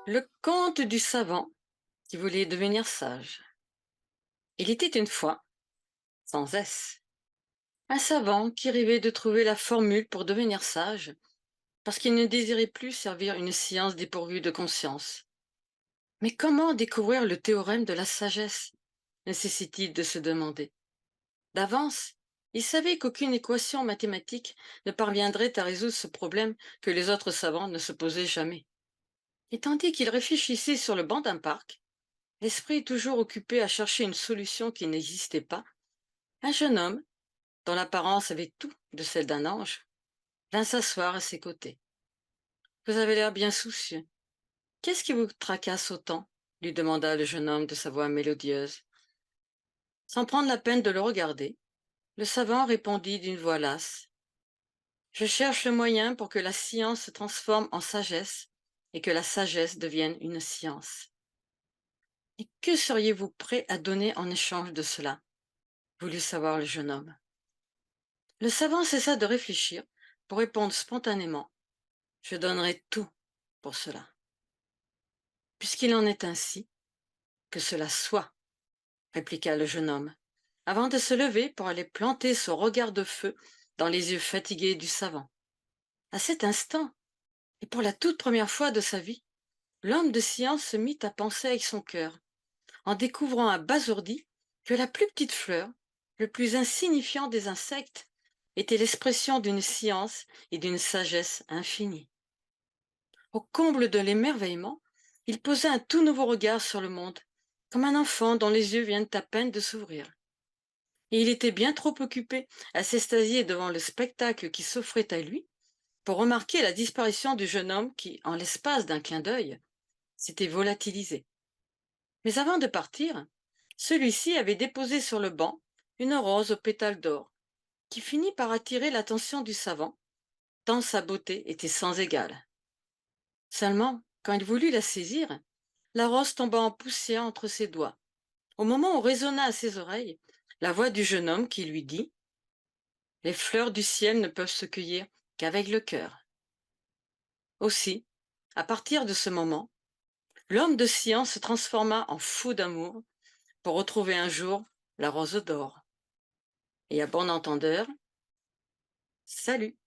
Le conte du savant qui voulait devenir sage. Il était une fois, sans S, un savant qui rêvait de trouver la formule pour devenir sage, parce qu'il ne désirait plus servir une science dépourvue de conscience. Mais comment découvrir le théorème de la sagesse, nécessite-t-il de se demander. D'avance, il savait qu'aucune équation mathématique ne parviendrait à résoudre ce problème que les autres savants ne se posaient jamais. Et tandis qu'il réfléchissait sur le banc d'un parc, l'esprit toujours occupé à chercher une solution qui n'existait pas, un jeune homme, dont l'apparence avait tout de celle d'un ange, vint s'asseoir à ses côtés. Vous avez l'air bien soucieux. Qu'est-ce qui vous tracasse autant lui demanda le jeune homme de sa voix mélodieuse. Sans prendre la peine de le regarder, le savant répondit d'une voix lasse. Je cherche le moyen pour que la science se transforme en sagesse et que la sagesse devienne une science. Et que seriez-vous prêt à donner en échange de cela voulut savoir le jeune homme. Le savant cessa de réfléchir pour répondre spontanément. Je donnerai tout pour cela. Puisqu'il en est ainsi, que cela soit, répliqua le jeune homme, avant de se lever pour aller planter son regard de feu dans les yeux fatigués du savant. À cet instant, et pour la toute première fois de sa vie, l'homme de science se mit à penser avec son cœur, en découvrant abasourdi que la plus petite fleur, le plus insignifiant des insectes, était l'expression d'une science et d'une sagesse infinie. Au comble de l'émerveillement, il posa un tout nouveau regard sur le monde, comme un enfant dont les yeux viennent à peine de s'ouvrir. Et il était bien trop occupé à s'extasier devant le spectacle qui s'offrait à lui pour remarquer la disparition du jeune homme qui, en l'espace d'un clin d'œil, s'était volatilisé. Mais avant de partir, celui-ci avait déposé sur le banc une rose aux pétales d'or, qui finit par attirer l'attention du savant, tant sa beauté était sans égale. Seulement, quand il voulut la saisir, la rose tomba en poussière entre ses doigts, au moment où résonna à ses oreilles la voix du jeune homme qui lui dit « Les fleurs du ciel ne peuvent se cueillir qu'avec le cœur. » Aussi, à partir de ce moment, l'homme de science se transforma en fou d'amour pour retrouver un jour la rose d'or. Et à bon entendeur, salut!